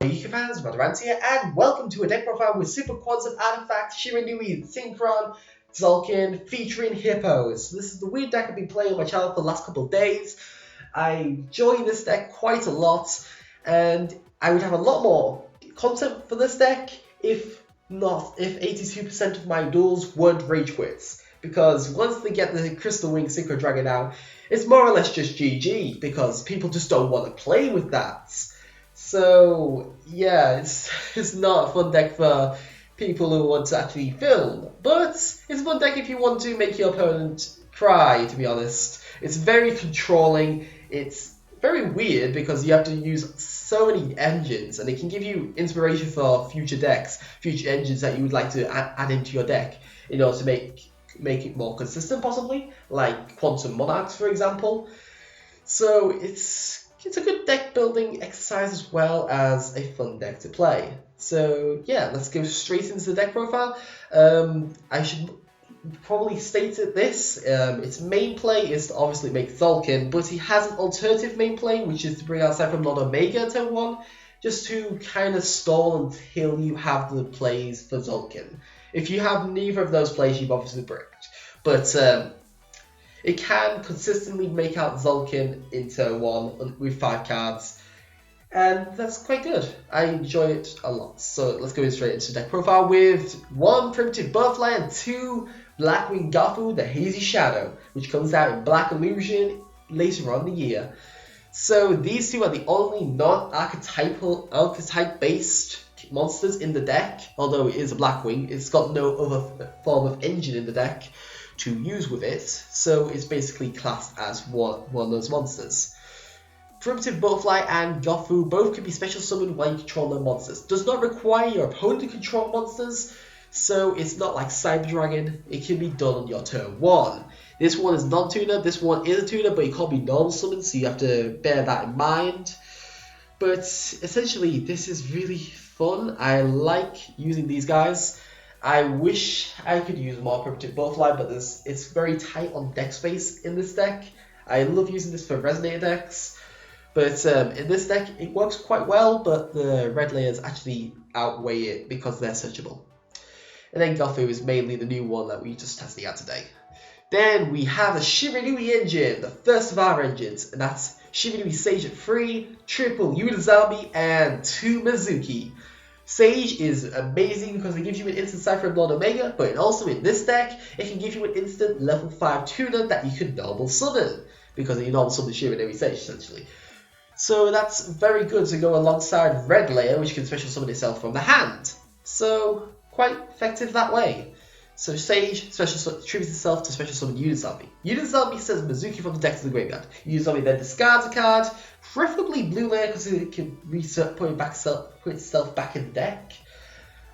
YouTube fans, Rant here, and welcome to a deck profile with Super Quantum Artifact, Shiranui, Synchron, Tzolkin, featuring Hippos. This is the weird deck I've been playing on my channel for the last couple of days. I enjoy this deck quite a lot, and I would have a lot more content for this deck if 82% of my duels weren't rage quits. Because once they get the Crystal Wing Synchro Dragon out, it's more or less just GG, because people just don't want to play with that. So yeah, it's not a fun deck for people who want to actually film, but it's a fun deck if you want to make your opponent cry, to be honest. It's very controlling, it's very weird because you have to use so many engines, and it can give you inspiration for future decks, future engines that you would like to add into your deck in order to make it more consistent, possibly, like Quantum Monarchs, for example. So it's a good deck building exercise as well as a fun deck to play. So yeah, let's go straight into the deck profile. I should probably state this. Its main play is to obviously make Tzolkin, but he has an alternative main play, which is to bring out PSY-Framelord Omega turn 1, just to kind of stall until you have the plays for Tzolkin. If you have neither of those plays, you've obviously bricked. But it can consistently make out Tzolkin in turn 1 with 5 cards, and that's quite good. I enjoy it a lot. So let's go straight into deck profile with 1 Primitive Butterfly and 2 Blackwing YgoPro, the Hazy Shadow, which comes out in Black Illusion later on in the year. So these two are the only non-archetypal, archetype-based monsters in the deck, although it is a Blackwing. It's got no other form of engine in the deck to use with it, so it's basically classed as one of those monsters. Primitive Butterfly and YgoPro both can be special summoned while you control no monsters. Does not require your opponent to control monsters, so it's not like Cyber Dragon. It can be done on your turn 1. This one is non-tuner, this one is a tuner, but it can't be normal summoned, so you have to bear that in mind. But essentially, this is really fun. I like using these guys. I wish I could use more Primitive Butterfly, but it's very tight on deck space in this deck. I love using this for Resonator decks, but in this deck it works quite well, but the red layers actually outweigh it because they're searchable. And then YgoPro is mainly the new one that we just testing out today. Then we have the Shiranui engine, the first of our engines, and that's Shiranui Sage at 3, triple Uni-Zombie, and 2 Mizuki. Sage is amazing because it gives you an instant PSY-Framelord Omega, but also in this deck, it can give you an instant level 5 tuner that you can normal summon, because you normal summon Shiranui Sage, essentially. So that's very good to go alongside Red Layer, which can special summon itself from the hand. So quite effective that way. So Sage attributes itself to special summon Uni-Zombie. Uni-Zombie sends Mizuki from the deck to the graveyard. Uni-Zombie then discards a card, preferably blue layer because it can put itself back in the deck.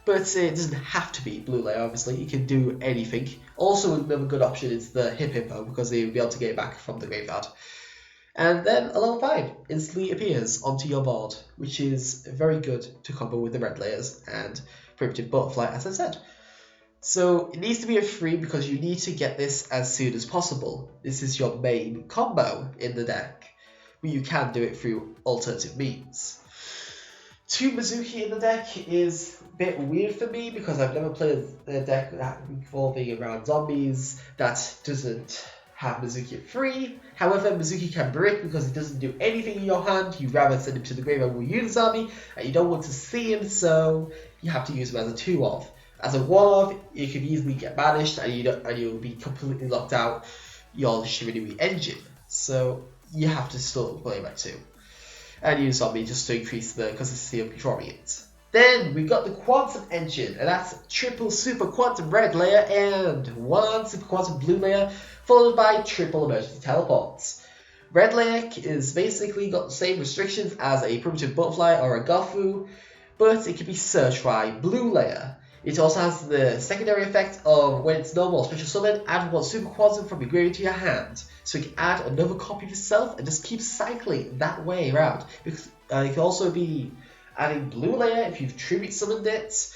But it doesn't have to be blue layer, obviously. It can do anything. Also, another good option is the Hippo because you'll be able to get it back from the graveyard. And then a level 5 instantly appears onto your board, which is very good to combo with the red layers and Primitive Butterfly, as I said. So it needs to be a 3 because you need to get this as soon as possible. This is your main combo in the deck, but you can do it through alternative means. 2 Mizuki in the deck is a bit weird for me because I've never played a deck revolving around zombies that doesn't have Mizuki at 3. However, Mizuki can brick because it doesn't do anything in your hand. You'd rather send him to the graveyard with Uni-Zombie, and you don't want to see him, so you have to use him as a 2-of. As a 1-of, you can easily get banished, and you'll be completely locked out your Shiranui engine. So you have to still play him at 2. And use Zombie just to increase the consistency of controlling it. Then we got the Quantum engine, and that's triple Super Quantum red layer and 1 Super Quantum blue layer, followed by triple emergency teleports. Red layer is basically got the same restrictions as a Primitive Butterfly or a YgoPro, but it can be searched by blue layer. It also has the secondary effect of when it's normal or special summon, add 1 Super Quantum from your graveyard to your hand. So you can add another copy of yourself and just keep cycling that way around. Because, it can also be adding blue layer if you've tribute summoned it.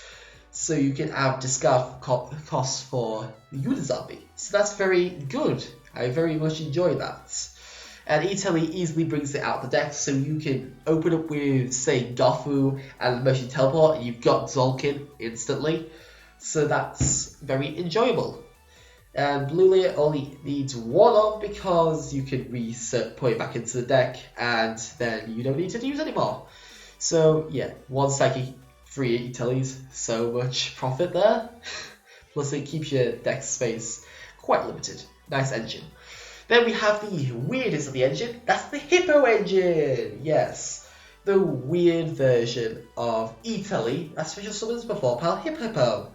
So you can have discard costs for the Uni-Zombie. So that's very good. I very much enjoy that. And E Tele easily brings it out the deck, so you can open up with, say, Dofu and Motion Teleport, and you've got Tzolkin instantly. So that's very enjoyable. And blue layer only needs one of because you can put it back into the deck, and then you don't need to use anymore. So yeah, one psychic, 3 E Teles, so much profit there. Plus it keeps your deck space quite limited. Nice engine. Then we have the weirdest of the engine. That's the Hippo engine. Yes, the weird version of E Tele that special summons before Pal Hippo,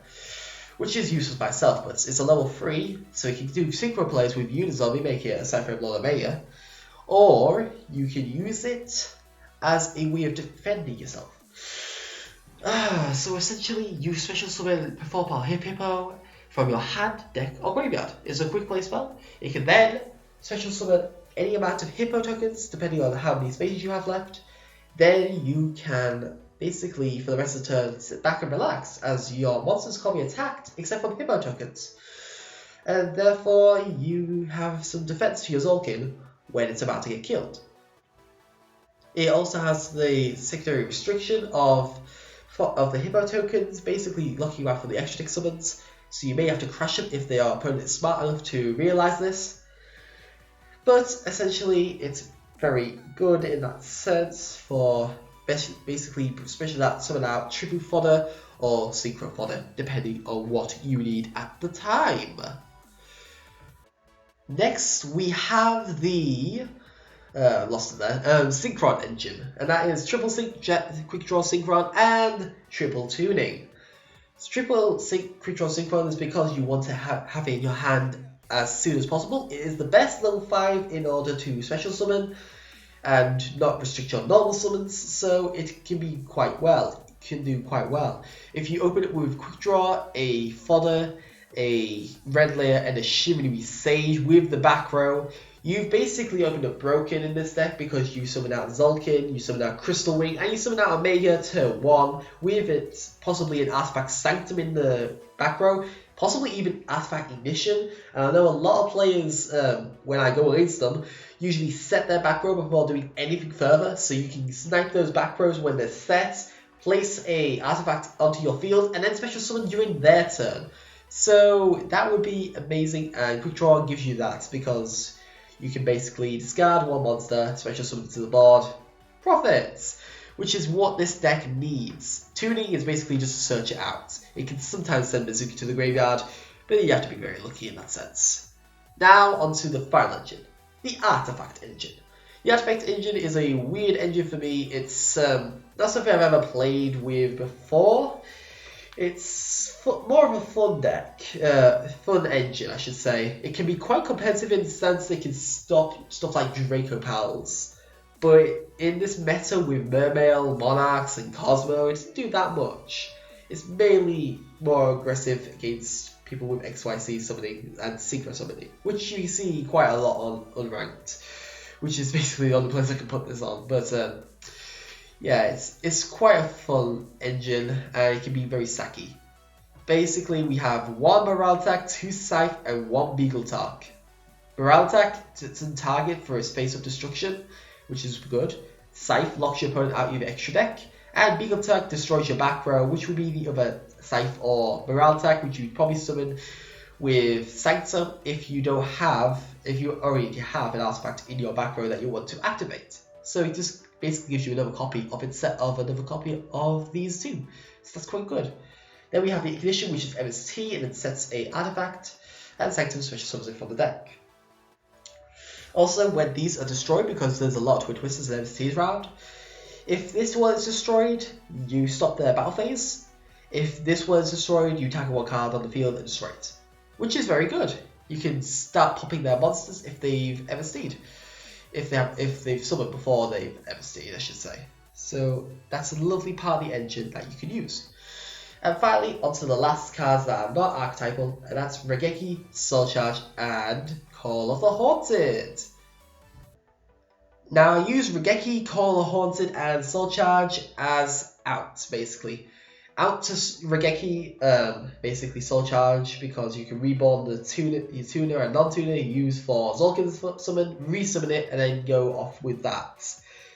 which is useless by itself, but it's a level 3, so you can do Synchro plays with Uni-Zombie, make it a PSY-Framelord Omega, or you can use it as a way of defending yourself. So essentially, you special summon before Pal Hippo from your hand, deck, or graveyard. It's a quick play spell. You can then special summon any amount of Hippo tokens, depending on how many spaces you have left. Then you can basically, for the rest of the turn, sit back and relax, as your monsters can't be attacked except for Hippo tokens. And therefore, you have some defense for your Tzolkin when it's about to get killed. It also has the secondary restriction of the Hippo tokens, basically locking you out for the extra tick summons, so you may have to crush them if their opponent is smart enough to realise this. But essentially, it's very good in that sense for basically especially that summon out triple fodder or synchro fodder, depending on what you need at the time. Next, we have the Synchron engine, and that is triple sync, quick draw Synchron, and triple tuning. Triple sync, quick draw Synchron is because you want to have it in your hand as soon as possible. It is the best level 5 in order to special summon and not restrict your normal summons, so it can be quite well. It can do quite well. If you open it with quick draw, a fodder, a red layer, and a Shiranui Sage with the back row, you've basically opened up broken in this deck because you summon out Tzolkin, you summon out Crystal Wing, and you summon out Omega to 1 with it possibly an Artifact Sanctum in the back row, possibly even Artifact Ignition. And I know a lot of players, when I go against them, usually set their back row before doing anything further, so you can snipe those back rows when they're set, place a artifact onto your field, and then special summon during their turn. So that would be amazing, and quick draw gives you that because you can basically discard one monster, special summon to the board, profits, which is what this deck needs. Tuning is basically just to search it out. It can sometimes send Mizuki to the graveyard, but you have to be very lucky in that sense. Now onto the final engine, the Artifact engine. The Artifact engine is a weird engine for me. It's not something I've ever played with before. It's more of a fun deck, fun engine, I should say. It can be quite competitive in the sense that it can stop stuff like Draco Pals. But in this meta with Mermail, Monarchs, and Cosmo, it doesn't do that much. It's mainly more aggressive against people with XYZ summoning and Synchro summoning, which you see quite a lot on Unranked, which is basically the only place I can put this on. But yeah, it's quite a fun engine, and it can be very sacky. Basically, we have 1 Morale Attack, 2 Scythe, and 1 Beagle Talk. Morale Attack doesn't target for a space of destruction, which is good. Scythe locks your opponent out of your extra deck, and Beagle Talk destroys your back row, which would be the other Scythe or Morale Attack, which you'd probably summon with Sanctum if you already have an artifact in your back row that you want to activate. So it just basically gives you another copy of instead of another copy of these two. So that's quite good. Then we have the Ignition, which is MST, and it sets a artifact, and Sanctum special summons it from the deck. Also, when these are destroyed, because there's a lot of Twin Twisters and MSTs around, if this one is destroyed, you stop their battle phase. If this one is destroyed, you tag 1 card on the field and destroy it, which is very good. You can start popping their monsters if they've MST'd. If they've summoned before they've MST'd, I should say. So that's a lovely part of the engine that you can use. And finally, onto the last cards that are not archetypal, and that's Raigeki, Soul Charge, and Call of the Haunted. Now I use Raigeki, Call of the Haunted, and Soul Charge as outs, basically. Out to Regeki, basically Soul Charge, because you can reborn your tuner and non-tuner you use for Tzolkin's summon, resummon it, and then go off with that.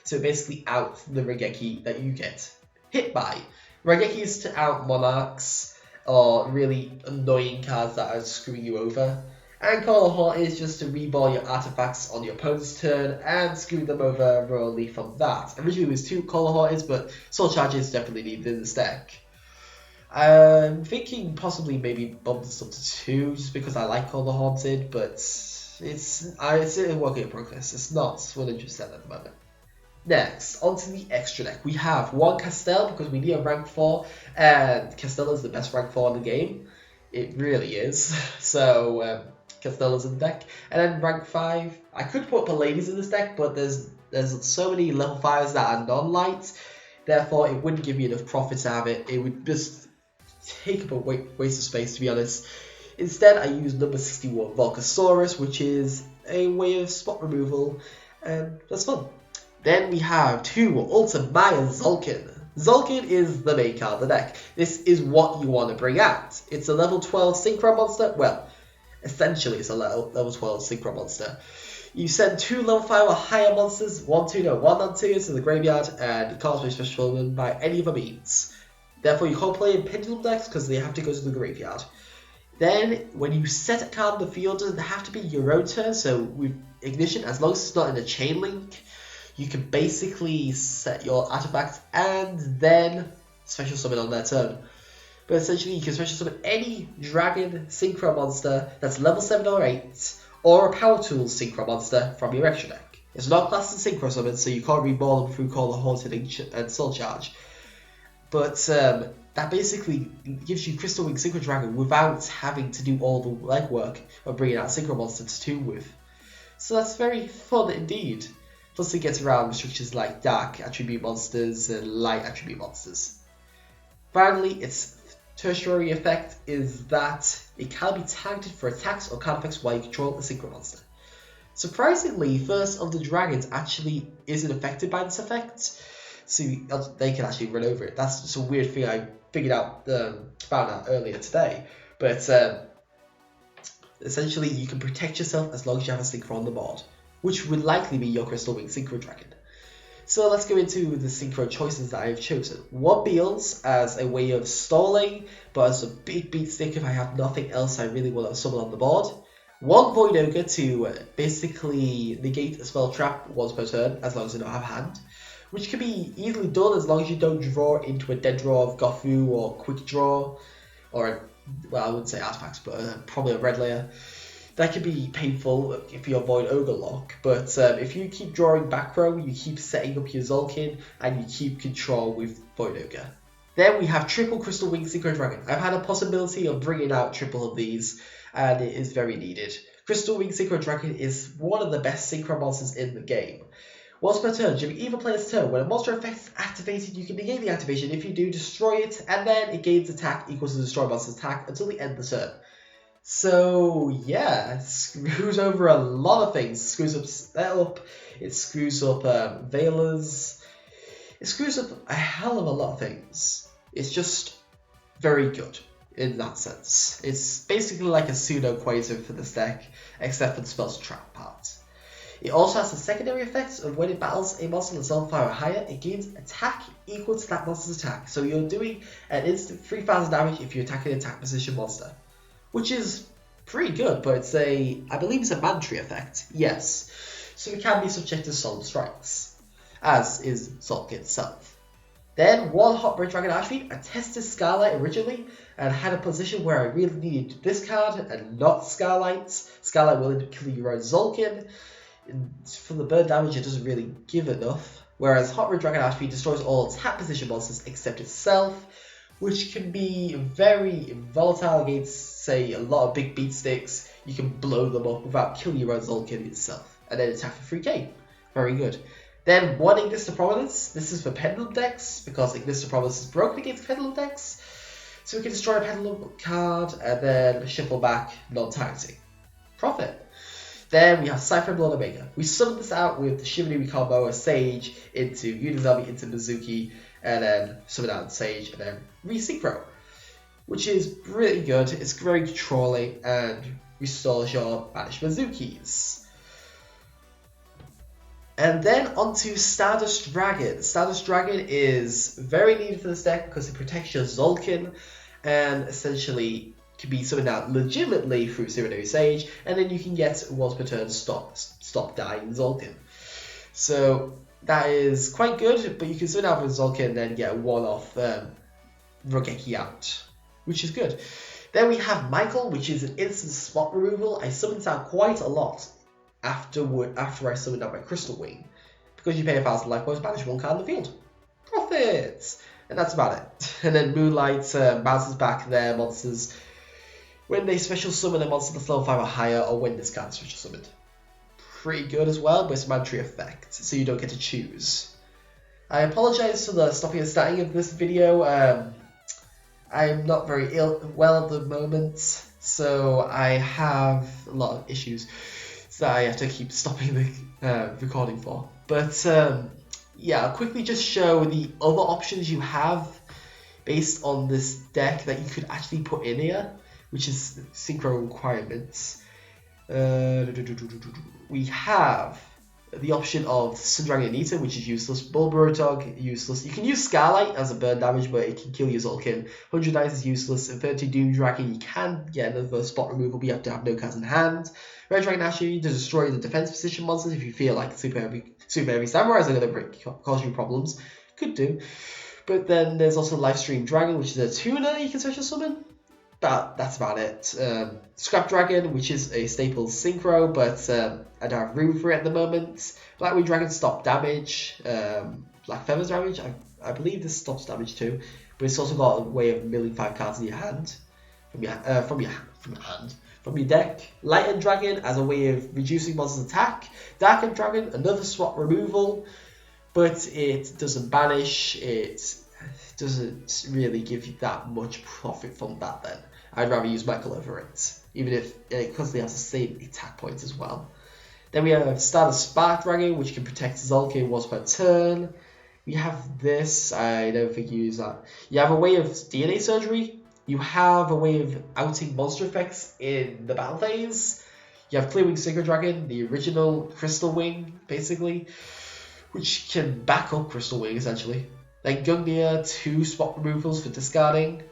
So basically out the Regeki that you get hit by. Regeki is to out monarchs, or really annoying cards that are screwing you over. And Call Heart is just to reborn your artifacts on your opponent's turn and screw them over royally from that. Originally it was 2 Call Hearts, but Soul Charge is definitely needed in this deck. I'm thinking possibly maybe bump this up to 2 just because I like Call the Haunted, but it's a work in progress. It's not 100% at the moment. Next, onto the extra deck. We have 1 Castel because we need a rank 4, and Castel is the best rank 4 in the game. It really is. So Castel is in the deck. And then rank 5, I could put Pallades in this deck, but there's so many level 5s that are non-light, therefore it wouldn't give me enough profit to have it. It would just take up a waste of space, to be honest. Instead, I use number 61 Volcasaurus, which is a way of spot removal, and that's fun. Then we have 2 Ultimaya Tzolkin. Tzolkin is the main card of the deck. This is what you want to bring out. It's a level 12 Synchro monster. Well, essentially it's a level 12 Synchro monster. You send 2 level 5 or higher monsters, 1 tuner, 1 non-tuner to the graveyard, and you can't be special summon by any other means. Therefore, you can't play in pendulum decks because they have to go to the graveyard. Then, when you set a card in the field, it doesn't have to be your own turn. So with Ignition, as long as it's not in a chain link, you can basically set your artifacts and then special summon on their turn. But essentially, you can special summon any Dragon Synchro monster that's level 7 or 8, or a Power Tools Synchro monster from your extra deck. It's not classed as Synchro summon, so you can't reborn them through Call the Haunted and Soul Charge. But that basically gives you Crystal Wing Synchro Dragon without having to do all the legwork of bringing out Synchro Monster to tune with. So that's very fun indeed. Plus it gets around restrictions like Dark Attribute Monsters and Light Attribute Monsters. Finally, its tertiary effect is that it can be targeted for attacks or card effects while you control a Synchro Monster. Surprisingly, First of the Dragons actually isn't affected by this effect. So they can actually run over it. That's just a weird thing I found out earlier today. But essentially, you can protect yourself as long as you have a Synchro on the board, which would likely be your Crystal Wing Synchro Dragon. So let's go into the Synchro choices that I have chosen. 1 Beals as a way of stalling, but as a big beat stick if I have nothing else I really want to summon on the board. 1 Void Ogre to basically negate a spell trap once per turn, as long as I don't have a hand, which can be easily done as long as you don't draw into a dead draw of Gofu or Quick Draw, or, well, I wouldn't say artifacts, but probably a red layer. That can be painful if you avoid Ogre Lock, but if you keep drawing back row, you keep setting up your Tzolkin, and you keep control with Void Ogre. Then we have triple Crystal Wing Synchro Dragon. I've had a possibility of bringing out triple of these, and it is very needed. Crystal Wing Synchro Dragon is one of the best Synchro monsters in the game. Once per turn, during either player's turn, when a monster effect is activated, you can negate the activation. If you do, destroy it, and then it gains attack equals to destroy monster's attack until the end of the turn. So yeah, it screws over a lot of things. It screws up setup, it screws up Veilers, it screws up a hell of a lot of things. It's just very good in that sense. It's basically like a pseudo Quasar for this deck, except for the spell's trap part. It also has the secondary effects of when it battles a monster that's level 5 or higher, it gains attack equal to that monster's attack. So you're doing an instant 3000 damage if you attack an attack position monster, which is pretty good, but it's I believe it's a Mantry effect, yes. So it can be subject to solemn strikes, as is Tzolkin itself. Then 1 Hot Red Dragon Archfiend. I tested Scarlight originally and had a position where I really needed this card and not Scarlight. Scarlight will end up killing your own Tzolkin. For the burn damage, it doesn't really give enough, whereas Hot Red Dragon Archfiend destroys all attack position monsters except itself, which can be very volatile against, say, a lot of big beat sticks. You can blow them up without killing your own Tzolkin itself, and then attack for 3k. Very good. Then 1 Ignis to Prominence. This is for Pendulum decks, because Ignis to Prominence is broken against Pendulum decks. So we can destroy a Pendulum card, and then shuffle back non-targeting. Profit. Then we have PSY-Framelord Omega. We summoned this out with the Shiranui combo, a Sage into Uni-Zombie into Mizuki, and then summon out Sage, and then re-Synchro, which is really good. It's very controlling and restores your banished Mizukis. And then onto Stardust Dragon. Stardust Dragon is very needed for this deck because it protects your Tzolkin and essentially can be summoned out legitimately through Shiranui Sage, and then you can get once per turn stop dying Tzolkin. So that is quite good, but you can summon out with Tzolkin and then get one off Rogeki out, which is good. Then we have Michael, which is an instant spot removal. I summoned out quite a lot after I summoned out my Crystal Wing, because you pay 1,000 life points, banish one card in the field. Profits! And that's about it. And then Moonlight bounces back their monsters when they special summon a monster that's level 5 or higher, or when this card is special summoned. Pretty good as well, but it's a mandatory effect, so you don't get to choose. I apologise for the stopping and starting of this video. I'm not very well at the moment, so I have a lot of issues that I have to keep stopping the recording for. But yeah, I'll quickly just show the other options you have based on this deck that you could actually put in here, which is Synchro requirements. We have the option of Sundragon Anita, which is useless. Bulbaro Dog, useless. You can use Scarlight as a burn damage, but it can kill your Tzolkin. 100 Dice is useless. Infinity Doom Dragon, you can get another spot removal, but you have to have no cards in hand. Red Dragon Ashley to destroy the defense position monsters if you feel like super heavy samurais are going to cause you problems. Could do. But then there's also Livestream Dragon, which is a tuner you can special summon. But that's about it. Scrap Dragon, which is a staple Synchro, but I don't have room for it at the moment. Blackwing Dragon, stop damage. Black Feathers damage, I believe this stops damage too. But it's also got a way of milling 5 cards in your hand. From your deck. Light Dragon as a way of reducing monsters' attack. Dark Dragon, another swap removal, but it doesn't banish. It doesn't really give you that much profit from that then. I'd rather use Michael over it, even if because they have the same attack points as well. Then we have Stardust Spark Dragon, which can protect Tzolkin once per turn. We have this, I don't think you use that. You have a way of DNA Surgery. You have a way of outing monster effects in the battle phase. You have Clearwing Synchro Dragon, the original Crystal Wing, basically, which can back up Crystal Wing, essentially. Then Gungnir, 2 spot removals for discarding.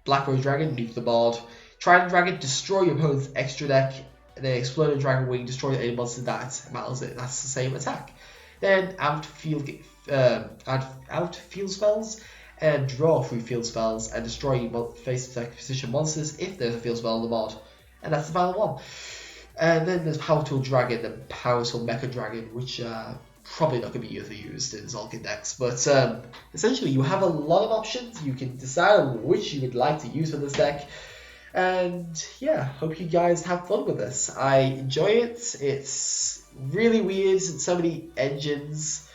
Black Rose Dragon, nuke the board. Trident Dragon, destroy your opponent's extra deck. And then Exploding Dragon Wing, destroy any monster that matters it. That's the same attack. Then outfield spells, and draw 3 field spells, and destroy face attack position monsters if there's a field spell on the board. And that's the final one. And then there's Power Tool Dragon and Power Tool Mecha Dragon, which probably not going to be used in Tzolkin decks, but essentially you have a lot of options. You can decide on which you would like to use for this deck, and yeah, hope you guys have fun with this. I enjoy it. It's really weird, so many engines,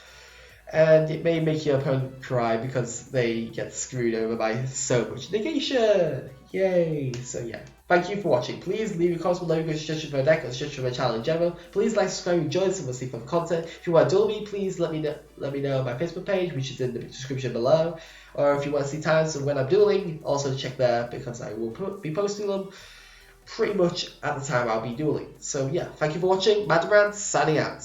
and it may make your opponent cry because they get screwed over by so much negation. Yay! So yeah, thank you for watching. Please leave your comments below your suggestions for a deck or suggestions for my channel in general. Please like, subscribe, and join us and see further content. If you want to duel me, please let me know on my Facebook page, which is in the description below. Or if you want to see times of when I'm dueling, also check there because I will be posting them pretty much at the time I'll be dueling. So yeah, thank you for watching. Mad Rant signing out.